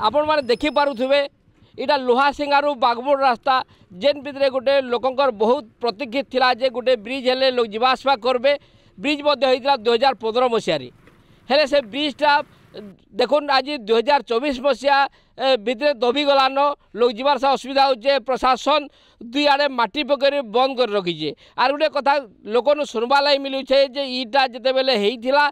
आपण मैंने देखिपे इटा लोहा सिंगारू बागबोड़ रास्ता जेन भितर गोटे लोकंर बहुत प्रतीक्षित थिला जे गोटे ब्रिज हेले लोक जीवासवा करबे। ब्रिज होता 2015 मसीह हेले से ब्रिजटा देखुन आज 2024 मसीहा भितर दबी गलान लोक जीवार सा असुविधा होचे। प्रशासन दुई आड़े माटी पकड़ बंद कर रखीचे। आर गोटे कथा लोक सुनवा लगी मिलूचे जे ईटा जिते बेले होइथिला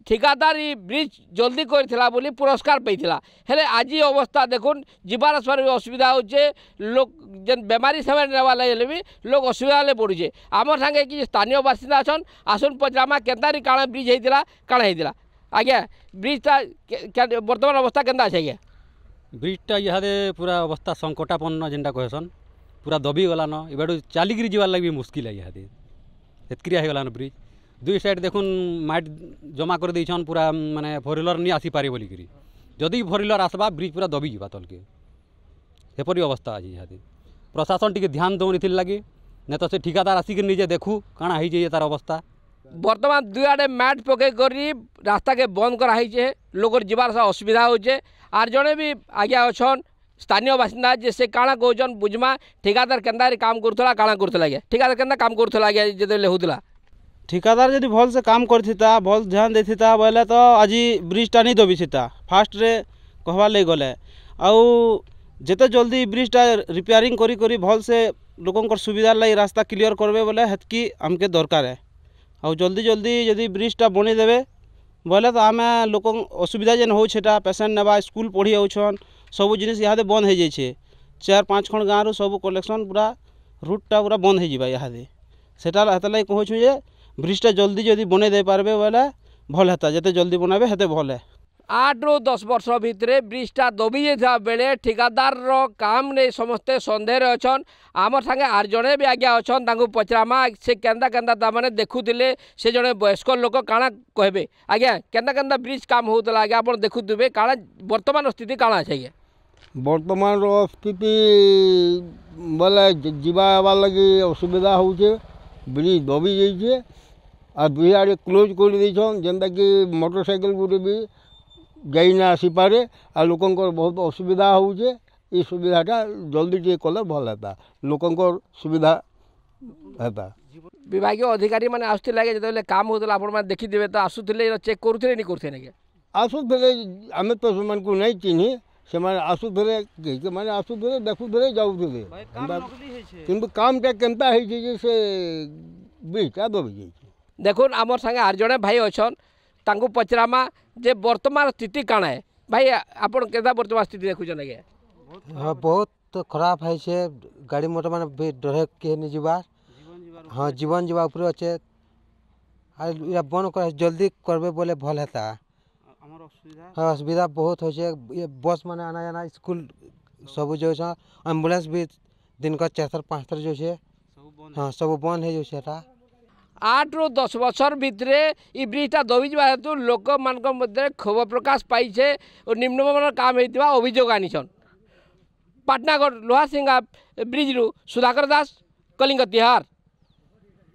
ठिकादार ब्रिज जल्दी करथिला बोली पुरस्कार पाइथिला हेले आज अवस्था देखुन जीवार आसबार भी असुविधा होचे। लोक जेन बेमारी सेवा नेवा लगे भी लोक असुविधा पड़ुचे। आमर संगे कि स्थानीय बासिंदा अछन आसुन पचरामा केतारी काଣା ब्रिज होइथिला काଣା होइथिला आज्ञा ब्रिजटा वर्तमान अवस्था केंता अछि आज्ञा? ब्रिजटा इहादे पूरा अवस्था संकटापन्न जेनटा कहसन पूरा दबी गलान इबाडू चालिकी जीवार लगे भी मुश्किल है। इहादे एतक्रिया हो गलान ब्रिज दुई साइड देखुन माट जमा कर देछन पूरा माने फोर व्हीलर नहीं आसी पारे बोलिकी जदि फोर व्हीलर आसबा ब्रिज पूरा दबी जीवा तलके एपरी अवस्था आज इहादे। प्रशासन टिके ध्यान दौनी लगे नहीं तो से ठिकादार आसिक निजे देखू काଣା होइछे तार अवस्था। वर्तमान दुई आड़े मैट पके करी रास्ता के बंद कराई लोक जीवार सा असुविधा होचे। आर जड़े भी आज्ञा अच्छन स्थानीय बासिंदा जे से काଣା कहन बुझमा ठिकादार केन्दा काम करूला काଣା करूला आज्ञा ठिकादार केन्दा काम करूला आज्ञा जेतेले होउतला ठिकादार जदि भल से काम करथिता भल ध्यान देथिता बोले तो आज ब्रिजटा नहीं दबिता फास्ट रे कहवा ले गले आउ जेते जल्दी ब्रिजटा रिपेयरिंग करी करी भल से लोकंकर सुविधा लगी रास्ता क्लियर करबे बोले हेतकी आमके दरकार है। आउ जल्दी जल्दी यदि ब्रिजटा बनी देबे बोले तो आम लोक असुविधा जेन होटा पेसेंट नेबा स्कूल पढ़ी आउछन सब जिनिस इहादे बंद हो जाइए। 4-5 खंड गाँव सब कलेक्शन पूरा रूटटा पूरा बंद हो जाए इहादे सेटा हेतला कहूँ जे ब्रिजटा जल्दी जदि बने दे पारबे बोले भल हेता जेते जल्दी बनाबे हेते भल है। 8 ରୁ 10 वर्ष भितर ब्रिजटा दबी जाता बेले ठिकादार काम नहीं समस्ते सन्देह अच्छन। आमर संगे आर जड़े भी आज्ञा अच्छन तांको पचरामा से केन्दा केन्दा तामाने देखुले से जड़े वयस्क लोक काଣା कहबे आज्ञा केन्दा केन्दा ब्रिज काम होता आज्ञा आप देखुवे काଣା वर्तमान स्थिति काଣା अच्छे आज्ञा? वर्तमान स्थिति बोले जीवा आवार लगे असुविधा होचे ब्रिज दबी जाइए आ दुई आड़े क्लोज कर देछन जेनता कि मोटरसाइकिल गुटे भी जाई ना आसी पारे आ लोकंकर बहुत असुविधा होचे। ये सुविधाटा जल्दी टे कले भल हेता लोकंकर सुविधा हेता। विभागीय अधिकारी माने आसुथिले जेतेले काम होतला आपण माने देखिदिबे तो आसुथिले चेक करूथिले नहीं करूथिले के आसुथिले आमे तो समान को नहीं चिन्ही से माने आसुथिले के माने आसुथिले देखुथिले जाउथिले किंतु कामटा केनता होई छै जे से ब्रिजटा दबी जाई। देखुन आमर संगे आर जड़े भाई अच्छन तांको पचरामा जे वर्तमान स्थिति काଣା है भाई आपण केदा वर्तमान स्थिति देखुछन आज्ञा? हाँ बहुत तो खराब है से गाड़ी मोटर माने डरे के नहीं जीवार हाँ जीवन जीवा ऊपर अच्छे या बन कर जल्दी करबे बोले भल हेता। हाँ असुविधा बहुत हो ये बस माने आना जाना स्कूल सब जो एम्बुलेंस भी दिन का 4-5 जो है हाँ सब बंद है जो 8 ରୁ 10 वर्ष भितर ये ब्रिजटा दबी जा हेतु लोक मान मध्य क्षोभ प्रकाश पाइछे और निम्नमान काम होता अभियोग आनीछन। पाटनागढ़ लोहासिंगा ब्रिज रु सुधाकर दास कलिंग तिहार।